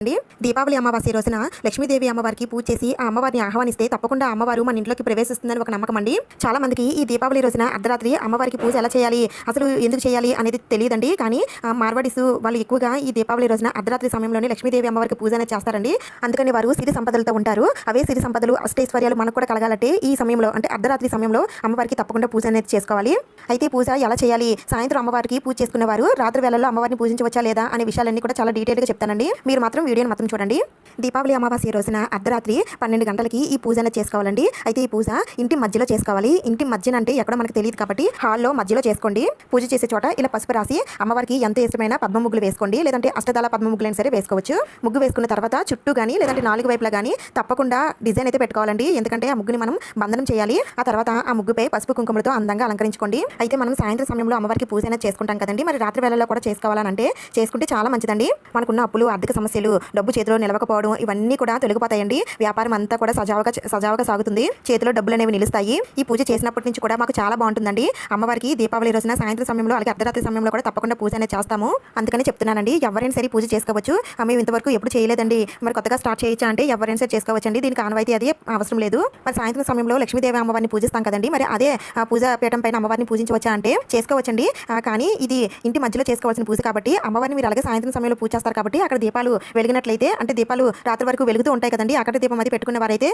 అండి. దీపావళి అమావాస్య రోజున లక్ష్మీదేవి అమ్మవారికి పూజ చేసి ఆ అమ్మవారిని ఆహ్వానిస్తే తప్పకుండా అమ్మవారు మన ఇంట్లోకి ప్రవేశిస్తుందని ఒక నమ్మకం అండి. చాలా మందికి ఈ దీపావళి రోజున అర్ధరాత్రి అమ్మవారికి పూజ ఎలా చేయాలి, అసలు ఎందుకు చేయాలి అనేది తెలియదండి. కానీ మార్వాడీస్ వాళ్ళు ఎక్కువగా ఈ దీపావళి రోజున అర్ధరాత్రి సమయంలోనే లక్ష్మీదేవి అమ్మవారికి పూజ అనేది చేస్తారండి. అందుకని వారు సిరి సంపదలతో ఉంటారు. అవే సిరి సంపదలు అష్టైశ్వర్యాలు మనకు కూడా కలగాలంటే ఈ సమయంలో అంటే అర్ధరాత్రి సమయంలో అమ్మవారికి తప్పకుండా పూజ అనేది చేసుకోవాలి. అయితే పూజ ఎలా చేయాలి, సాయంత్రం అమ్మవారికి పూజ చేసుకునే వారు రాత్రి వేళల్లో అమ్మవారిని పూజించవచ్చా లేదా అనే విషయాలన్నీ కూడా చాలా డీటెయిల్గా చెప్తానండి. మీరు మాత్రం వీడియోని మొత్తం చూడండి. దీపావళి అమావాస్య రోజున అర్ధరాత్రి 12 గంటలకి ఈ పూజ అనేది చేసుకోవాలండి. అయితే ఈ పూజ ఇంటి మధ్యలో చేసుకోవాలి. ఇంటి మధ్యన అంటే ఎక్కడ మనకు తెలియదు కాబట్టి హాల్లో మధ్యలో చేసుకోండి. పూజ చేసే చోట ఇలా పసుపు రాసి అమ్మవారికి ఎంత ఇష్టమైన పద్మ ముగ్గులు వేసుకోండి. లేదంటే అష్టదళ పద్మ ముగ్గులైనా సరే వేసుకోవచ్చు. ముగ్గు వేసుకున్న తర్వాత చుట్టూ కానీ లేదంటే 4 వైపులా కానీ తప్పకుండా డిజైన్ అయితే పెట్టుకోవాలండి. ఎందుకంటే ఆ ముగ్గుని మనం బంధనం చేయాలి. ఆ తర్వాత ఆ ముగ్గుపై పసుపు కుంకుమలతో అందంగా అలంకరించుకోండి. అయితే మనం సాయంత్రం సమయంలో అమ్మవారికి పూజ అనేది చేసుకుంటాం కదండి. మరి రాత్రి వేళల్లో కూడా చేసుకోవాలంటే చేసుకుంటే చాలా మంచిదండి. మనకున్న అప్పులు, ఆర్థిక సమస్యలు, డబ్బు చేతిలో నిలవకపోవడం ఇవన్నీ కూడా తొలగిపోతాయండి. వ్యాపారం అంతా కూడా సజావుగా సాగుతుంది. చేతిలో డబ్బులు అనేవి నిలుస్తాయి. ఈ పూజ చేసినప్పటి నుంచి కూడా మాకు చాలా బాగుంటుందండి. అమ్మవారికి దీపావళి రోజున సాయంత్రం సమయంలో అలాగే అర్ధరాత్రి సమయంలో కూడా తప్పకుండా పూజ అనేది చేస్తాము. అందుకని చెప్తున్నానండి, ఎవరైనా సరే పూజ చేసుకోవచ్చు. మేము ఇంతవరకు ఎప్పుడు చేయలేదండి, మరి కొత్తగా స్టార్ట్ చేయొచ్చా అంటే ఎవరైనా సరే చేసుకోవచ్చండి. దీనికి ఆనవాయితీ అది అవసరం లేదు. మరి సాయంత్రం సమయంలో లక్ష్మీదేవి అమ్మవారిని పూజిస్తాం కదండి, మరి అదే పూజ పీఠం పైన అమ్మవారిని పూజించవచ్చా అంటే చేసుకోవచ్చండి. కానీ ఇది ఇంటి మధ్యలో చేసుకోవాల్సిన పూజ కాబట్టి అమ్మవారిని మీరు అలాగే సాయంత్రం సమయంలో పూజ చేస్తారు కాబట్టి అక్కడ దీపాలు వెలిగినట్లయితే అంటే దీపాలు రాత్రి వరకు వెలుగుతూ ఉంటాయి కదండి. అక్కడ దీపం అది పెట్టుకున్న వారైతే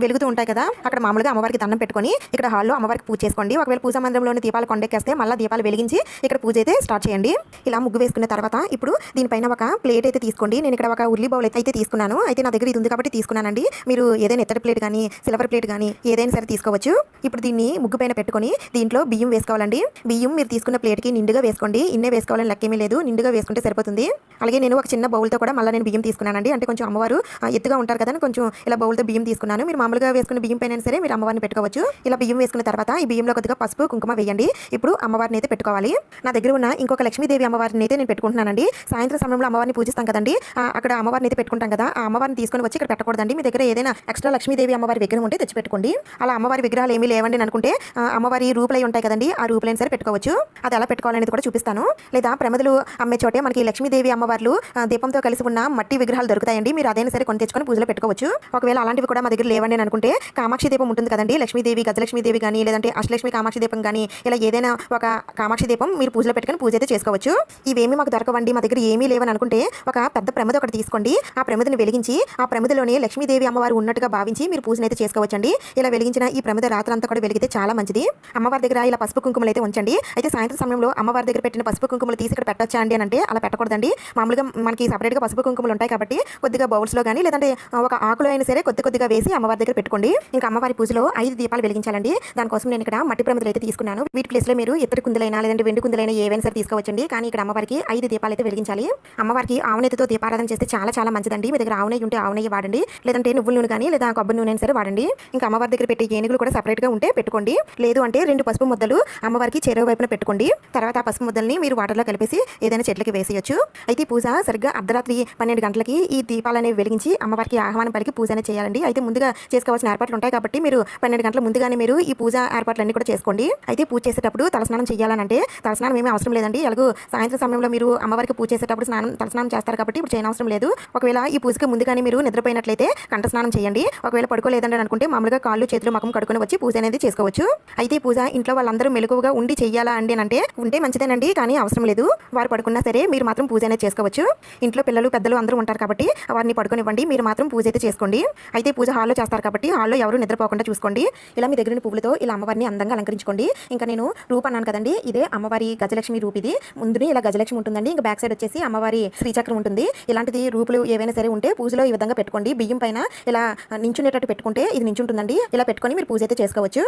వెలుగుతూ ఉంటాయి కదా, అక్కడ మామూలుగా అమ్మవారికి దండం పెట్టుకొని ఇక్కడ హాల్లో అమ్మవారికి పూజ చేసుకోండి. ఒకవేళ పూజా మందిరంలోని దీపాలు కొండెక్కేస్తే మళ్ళీ దీపాలు వెలిగించి ఇక్కడ పూజ అయితే స్టార్ట్ చేయండి. ఇలా ముగ్గు వేసుకున్న తర్వాత ఇప్పుడు దీనిపైన ఒక ప్లేట్ అయితే తీసుకోండి. నేను ఇక్కడ ఒక ఉల్లి బౌల్ అయితే తీసుకున్నాను. అయితే నా దగ్గర ఇది ఉంది కాబట్టి తీసుకున్నానండి. మీరు ఏదైనా ఎత్తడి ప్లేట్ కానీ సిల్వర్ ప్లేట్ కానీ ఏదైనా సరే తీసుకోవచ్చు. ఇప్పుడు దీన్ని ముగ్గు పైన పెట్టుకొని దీంట్లో బియ్యం వేసుకోవాలండి. బియ్యం మీరు తీసుకున్న ప్లేట్కి నిండుగా వేసుకోండి. ఇన్నే వేసుకోవాలని లెక్కేమీ లేదు, నిండుగా వేసుకుంటే సరిపోతుంది. అలాగే నేను ఒక చిన్న బౌల్తో కూడా మళ్ళీ నేను బియ్యం తీసుకున్నానండి. అంటే కొంచెం అమ్మవారు ఎత్తుగా ఉంటారు కదా, కొంచెం ఇలా బౌల్తో బియ్యం తీసుకున్నాను. మీరు మామూలుగా వేసుకున్న బియ్యం పైన సరే మీరు అమ్మవారిని పెట్టుకోవచ్చు. ఇలా బియ్యం వేసుకున్న తర్వాత ఈ బియ్యంలో కొద్దిగా పసుపు కుంకుమ వేయండి. ఇప్పుడు అమ్మవారిని అయితే పెట్టుకోవాలి. నా దగ్గర ఉన్న ఇంకొక లక్ష్మీదేవి అమ్మవారిని అయితే నేను పెట్టుకుంటున్నానండి. సాయంత్రం సమయంలో అమ్మవారిని పూజిస్తాం కదండి, అక్కడ అమ్మవారిని అయితే పెట్టుకుంటాం కదా, ఆ అమ్మవారిని తీసుకొని వచ్చి ఇక్కడ పెట్టకూడదండి. మీ దగ్గర ఏదైనా ఎక్స్ట్రా లక్ష్మీదేవి అమ్మవారి విగ్రహం ఉంటే తెచ్చి పెట్టుకోండి. అలా అమ్మవారి విగ్రహాలు ఏమీ లేవండి అనుకుంటే అమ్మవారి రూపులై ఉంటాయి కదండి, ఆ రూపులైన సరే పెట్టుకోవచ్చు. అది ఎలా పెట్టుకోవాలనేది కూడా చూపిస్తాను. లేదా ప్రమిదలు అమ్మే చోటే మనకి లక్ష్మీదేవి అమ్మవార్లు దీపంతో కలిసి ఉన్న మట్టి విగ్రహాలు దొరుకుతాయండి. మీరు అదైనా సరే కొని తెచ్చుకొని పూజలో పెట్టుకోవచ్చు. ఒకవేళ అలాంటివి కూడా మా దగ్గర లేవండి అనుకుంటే కామాక్షి దీపం ఉంటుంది కదండి, లక్ష్మీదేవి గజలక్ష్మీదేవి కానీ లేదంటే అష్టలక్ష్మి కామాక్షి దీపం కానీ ఇలా ఏదైనా ఒక కామాక్షి దీపం మీరు పూజలో పెట్టుకొని పూజ అయితే చేసుకోవచ్చు. ఇవేమీ మాకు దొరకవండి, మా దగ్గర ఏమీ లేవని అనుకుంటే ఒక పెద్ద ప్రమిద ఒకటి తీసుకోండి. ఆ ప్రమిదని వెలిగించి ఆ ప్రమిదలోనే లక్ష్మీదేవి అమ్మవారు ఉన్నట్టుగా భావించి మీరు పూజను అయితే చేసుకోవచ్చండి. ఇలా వెలిగించిన ఈ ప్రమిద రాత్రంతా కూడా వెలిగితే చాలా మంచిది. అమ్మవారి దగ్గర ఇలా పసుపు కుంకుమలు అయితే ఉంచండి. అయితే సాయంత్రం సమయంలో అమ్మవారి దగ్గర పెట్టిన పసుపు కుంకుమలు తీసి ఇక్కడ పెట్టొచ్చా అండి అంటే అలా పెట్టకూడదండి. మామూలుగా మనకి సపరేట్గా పసుపు కుంకుమలు ఉంటాయి కాబట్టి కొద్దిగా బౌల్స్లో కానీ లేదంటే ఒక ఆకులో అయినా సరే కొద్దిగా వేసి అమ్మవారి దగ్గర పెట్టుకోండి. ఇంకా అమ్మవారి పూజలో 5 దీపాలు వెలిగించాలండి. దానికోసం నేను ఇక్కడ మట్టి ప్రమిదలు అయితే తీసుకున్నాను. వీటి ప్లేస్లో మీరు ఇత్తడి కుందులైనా లేదంటే వెండి కుందులైనా ఏవైనా సరే తీసుకోవచ్చండి. కానీ ఇక్కడ అమ్మవారికి 5 దీపాలు అయితే వెలిగించాలి. అమ్మవారికి ఆవునేతితో దీపారాధన చేస్తే చాలా మంచిదండి. మీ దగ్గర ఆవునేయి ఉంటే ఆవునేయి వాడండి, లేదంటే నువ్వుల నూనె కానీ లేదా కొబ్బరి నూనె సరే వాడండి. ఇంకా అమ్మవారి దగ్గర పెట్టే ఏనుగులు కూడా సపరేట్గా ఉంటే పెట్టుకోండి. లేదు అంటే 2 పసుపు ముద్దలు అమ్మవారికి చెరువు వైపున పెట్టుకోండి. తర్వాత ఆ పసుపు ముద్దల్ని మీరు వాటర్లో కలిపేసి ఏదైనా చెట్లకి వేసేయచ్చు. అయితే పూజ సరిగ్గా అర్ధరాత్రి 12 గంటలకి ఈ దీపాలు అనేవి వెలిగించి అమ్మవారికి ఆహ్వానం పలికి పూజ అనేది చేయాలండి. అయితే ముందుగా చేసుకోవాల్సిన ఏర్పాట్లు ఉంటాయి కాబట్టి మీరు 12 గంటల ముందుగానే మీరు ఈ పూజ ఏర్పాట్లన్నీ కూడా చేసుకోండి. అయితే పూజ చేసేటప్పుడు తలస్నానం చేయాలంటే తలస్నానం ఏమీ అవసరం లేదండి. ఎలాగో సాయంత్రం సమయంలో మీరు అమ్మవారికి పూజ చేసేటప్పుడు తలస్నానం చేస్తారు కాబట్టి ఇప్పుడు చేయనవసరం లేదు. ఒకవేళ ఈ పూజకి ముందుగానే మీరు నిద్రపోయినట్లయితే కంఠ స్నానం చేయండి. ఒకవేళ పడుకోలేదండి అనుకుంటే మామూలుగా కాళ్ళు చేతులు ముఖం కడుకొని వచ్చి పూజ అనేది చేసుకోవచ్చు. అయితే పూజ ఇంట్లో వాళ్ళందరూ మెలకువగా ఉండి చెయ్యాలా అండి అంటే ఉంటే మంచిదేనండి, కానీ అవసరం లేదు. వారు పడుకున్నా సరే మీరు మాత్రం పూజ అనేది చేసుకోవచ్చు. ఇంట్లో పిల్లలు పెద్దలు అందరూ ఉంటారు కాబట్టి వారిని పడుకోనివ్వండి, మీరు మాత్రం పూజ అయితే చేసుకోండి. అయితే పూజ హాల్లో చేస్తారు కాబట్టి హాల్లో ఎవరు నిద్రపోకుండా చూసుకోండి. ఇలా మీ దగ్గర పువ్వులతో ఇలా అమ్మవారిని అందంగా అలంకరించుకోండి. ఇంకా నేను రూప్ అన్నాను కదండి, ఇదే అమ్మవారి గజలక్ష్మి రూప్. ఇది ముందునే ఇలా గజలక్ష్మి ఉంటుందండి, ఇంకా బ్యాక్ సైడ్ వచ్చేసి అమ్మవారి శ్రీచక్రం ఉంటుంది. ఇలాంటిది రూపులు ఏవైనా సరే ఉంటే పూజలో ఈ విధంగా పెట్టుకోండి. బియ్యం పైన ఇలా నించునేటట్టు పెట్టుకుంటే ఇది నించుంటుందండి. ఇలా పెట్టుకొని మీరు పూజ అయితే చేసుకోవచ్చు.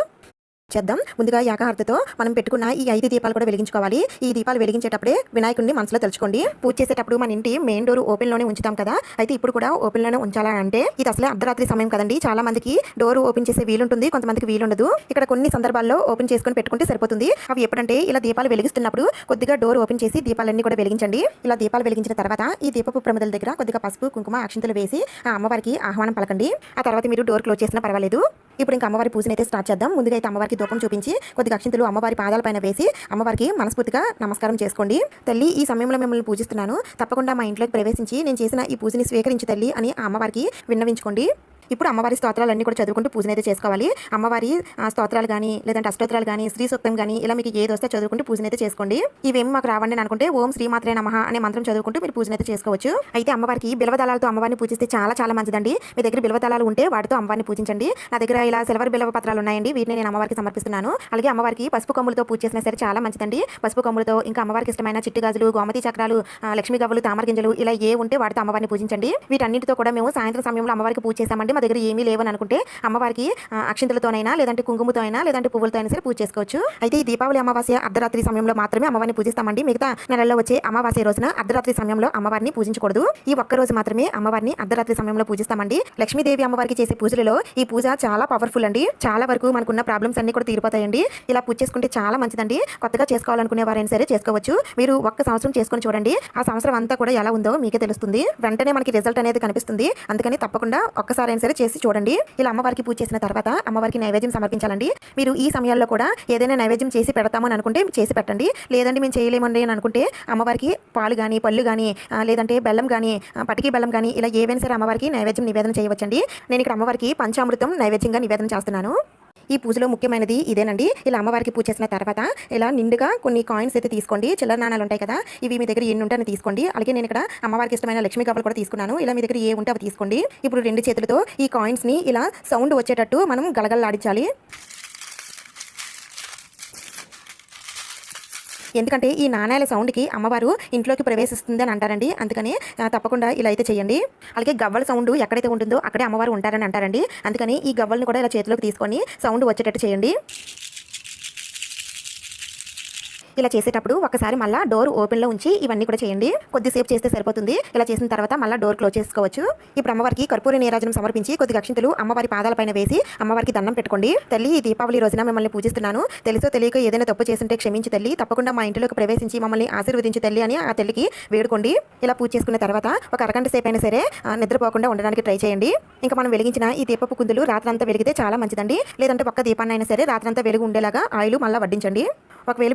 చేద్దాం. ముందుగా ఏకాహారతితో మనం పెట్టుకున్న ఈ 5 దీపాలు కూడా వెలిగించుకోవాలి. ఈ దీపాలు వెలిగించేటప్పుడే వినాయకుడిని మనసులో తలుచుకోండి. పూజ చేసేటప్పుడు మన ఇంటి మెయిన్ డోర్ ఓపెన్లోనే ఉంచుతాం కదా, అయితే ఇప్పుడు కూడా ఓపెన్లోనే ఉంచాలని అంటే ఇది అసలే అర్ధరాత్రి సమయం కదండి. చాలా మందికి డోర్ ఓపెన్ చేసే వీలుంటుంది, కొంతమందికి వీలుండదు. ఇక్కడ కొన్ని సందర్భాల్లో ఓపెన్ చేసుకొని పెట్టుకుంటే సరిపోతుంది. అవి ఎప్పుడంటే ఇలా దీపాలు వెలిగిస్తున్నప్పుడు కొద్దిగా డోర్ ఓపెన్ చేసి దీపాలన్నీ కూడా వెలిగించండి. ఇలా దీపాలు వెలిగించిన తర్వాత ఈ దీపపు ప్రమిదల దగ్గర కొద్దిగా పసుపు కుంకుమ అక్షింతలు వేసి ఆ అమ్మవారికి ఆహ్వానం పలకండి. ఆ తర్వాత మీరు డోర్ క్లోజ్ చేసినా పర్వాలేదు. ఇప్పుడు ఇంకా అమ్మవారి పూజని అయితే స్టార్ట్ చేద్దాం. ముందుగా అయితే అమ్మవారికి ధూపం చూపించి కొద్దిగా అక్షింతలు అమ్మవారి పాదాల పైన వేసి అమ్మవారికి మనస్ఫూర్తిగా నమస్కారం చేసుకోండి. తల్లి, ఈ సమయంలో మిమ్మల్ని పూజిస్తున్నాను, తప్పకుండా మా ఇంట్లోకి ప్రవేశించి నేను చేసిన ఈ పూజని స్వీకరించి తల్లి అని ఆ అమ్మవారికి విన్నవించుకోండి. ఇప్పుడు అమ్మవారి స్తోత్రాలన్నీ కూడా చదువుకుంటూ పూజన అయితే చేసుకోవాలి. అమ్మవారి స్తోత్రాలు కానీ లేదంటే అష్టోత్తరాలు కానీ శ్రీ సూక్తం కానీ ఇలా మీకు ఏది వస్తే చదువుకుంటూ పూజన అయితే చేసుకోండి. ఇవేమి మాకు రావండి అని అనుకుంటే ఓం శ్రీమాత్రే నమః అనే మంత్రం చదువుకుంటూ మీరు పూజన అయితే చేసుకోవచ్చు. అయితే అమ్మవారికి బిల్వదళాలతో అమ్మవారిని పూజిస్తే చాలా చాలా మంచిదండి. మీ దగ్గర బిల్వదళాలు ఉంటే వాటితో అమ్మవారిని పూజించండి. నా దగ్గర ఇలా సిల్వర్ బిల్వ పత్రాలు ఉన్నాయండి, వీటిని నేను అమ్మవారికి సమర్పిస్తున్నాను. అలాగే అమ్మవారికి పసుపు కొమ్ములతో పూజ చేసినా సరే చాలా మంచిదండి. పసుపు కొమ్ములతో ఇంకా అమ్మవారికి ఇష్టమైన చిట్టి గాజులు, గోమతి చక్రాలు, లక్ష్మీ గవ్వలు, తామర గింజలు ఇలా ఏ ఉంటే వాటితో అమ్మవారిని పూజించండి. వీటన్నిటితో కూడా మేము సాయంత్రం సమయంలో అమ్మవారికి పూజ చేసామండి. మా దగ్గర ఏమీ లేవని అనుకుంటే అమ్మవారికి అక్షింతలతోనైనా లేదంటే కుంకుమతో అయినా లేదంటే పువ్వులతో అయినా సరే పూజ చేసుకోవచ్చు. అయితే ఈ దీపావళి అమావాస్య అర్ధరాత్రి సమయంలో మాత్రమే అమ్మవారిని పూజిస్తామండి. మిగతా నెలల్లో వచ్చే అమావాస్య రోజున అర్ధరాత్రి సమయంలో అమ్మవారిని పూజించకూడదు. ఈ ఒక్క రోజు మాత్రమే అమ్మవారిని అర్ధరాత్రి సమయంలో పూజిస్తామండి. లక్ష్మీదేవి అమ్మవారికి చేసే పూజలలో ఈ పూజ చాలా పవర్ఫుల్ అండి. చాలా వరకు మనకున్న ప్రాబ్లమ్స్ అన్ని కూడా తీరిపోతాయండి. ఇలా పూజ చేసుకుంటే చాలా మంచిదండి. కొత్తగా చేసుకోవాలనుకునే వారైనా సరే చేసుకోవచ్చు. మీరు ఒక్క సంవత్సరం చేసుకొని చూడండి, ఆ సంవత్సరం అంతా కూడా ఎలా ఉందో మీకే తెలుస్తుంది. వెంటనే మనకి రిజల్ట్ అనేది కనిపిస్తుంది. అందుకని తప్పకుండా ఒక్కసారి అయినా సరే చేసి చూడండి. ఇలా అమ్మవారికి పూజ చేసిన తర్వాత అమ్మవారికి నైవేద్యం సమర్పించాలండి. మీరు ఈ సమయాల్లో కూడా ఏదైనా నైవేద్యం చేసి పెడతామని అనుకుంటే చేసి పెట్టండి. లేదంటే మేము చేయలేమండి అని అనుకుంటే అమ్మవారికి పాలు కానీ పళ్ళు కానీ లేదంటే బెల్లం కానీ పటికి బెల్లం కానీ ఇలా ఏవైనా సరే అమ్మవారికి నైవేద్యం నివేదన చేయవచ్చండి. నేను ఇక్కడ అమ్మవారికి పంచామృతం నైవేద్యంగా నివేదన చేస్తున్నాను. ఈ పూజలో ముఖ్యమైనది ఇదేనండి. ఇలా అమ్మవారికి పూజ చేసిన తర్వాత ఇలా నిండుగా కొన్ని కాయిన్స్ అయితే తీసుకోండి. చిల్లర నాణాలు ఉంటాయి కదా, ఇవి మీ దగ్గర ఎన్ని ఉంటాయని తీసుకోండి. అలాగే నేను ఇక్కడ అమ్మవారికి ఇష్టమైన లక్ష్మీ గవ్వలు కూడా తీసుకున్నాను. ఇలా మీ దగ్గర ఏ ఉంటే అవి తీసుకోండి. ఇప్పుడు రెండు చేతులతో ఈ కాయిన్స్ని ఇలా సౌండ్ వచ్చేటట్టు మనం గలగలలాడించాలి. ఎందుకంటే ఈ నాణ్యాల సౌండ్కి అమ్మవారు ఇంట్లోకి ప్రవేశిస్తుంది అని అంటారండి. అందుకని తప్పకుండా ఇలా అయితే చేయండి. అలాగే గవ్వల సౌండ్ ఎక్కడైతే ఉంటుందో అక్కడే అమ్మవారు ఉంటారని అంటారండి. అందుకని ఈ గవ్వలను కూడా ఇలా చేతిలోకి తీసుకొని సౌండ్ వచ్చేటట్టు చేయండి. ఇలా చేసేటప్పుడు ఒకసారి మళ్ళీ డోర్ ఓపెన్లో ఉంచి ఇవన్నీ కూడా చేయండి. కొద్దిసేపు చేస్తే సరిపోతుంది. ఇలా చేసిన తర్వాత మళ్ళీ డోర్ క్లోజ్ చేసుకోవచ్చు. ఇప్పుడు అమ్మవారికి కర్పూర నీరాజనం సమర్పించి కొద్దిగా అక్షింతలు అమ్మవారి పాదాలపైన వేసి అమ్మవారికి దండం పెట్టుకోండి. తల్లి, ఈ దీపావళి రోజున మిమ్మల్ని పూజిస్తున్నాను. తెలుసో తెలియక ఏదైనా తప్పు చేస్తుంటే క్షమించి తల్లి, తప్పకుండా మా ఇంట్లోకి ప్రవేశించి మమ్మల్ని ఆశీర్వదించి తల్లి అని ఆ తల్లికి వేడుకోండి. ఇలా పూజ చేసుకున్న తర్వాత ఒక అరగంట సేపు అయినా సరే నిద్రపోకుండా ఉండడానికి ట్రై చేయండి. ఇంకా మనం వెలిగించిన ఈ దీపపు కుందులు రాత్రంతా వెలిగితే చాలా మంచిదండి. లేదంటే ఒక్క దీపాన్ని అయినా సరే రాత్రంతా వెలుగు ఉండేలాగా ఆయిల్ మళ్ళీ వడ్డించండి. ఒకవేళ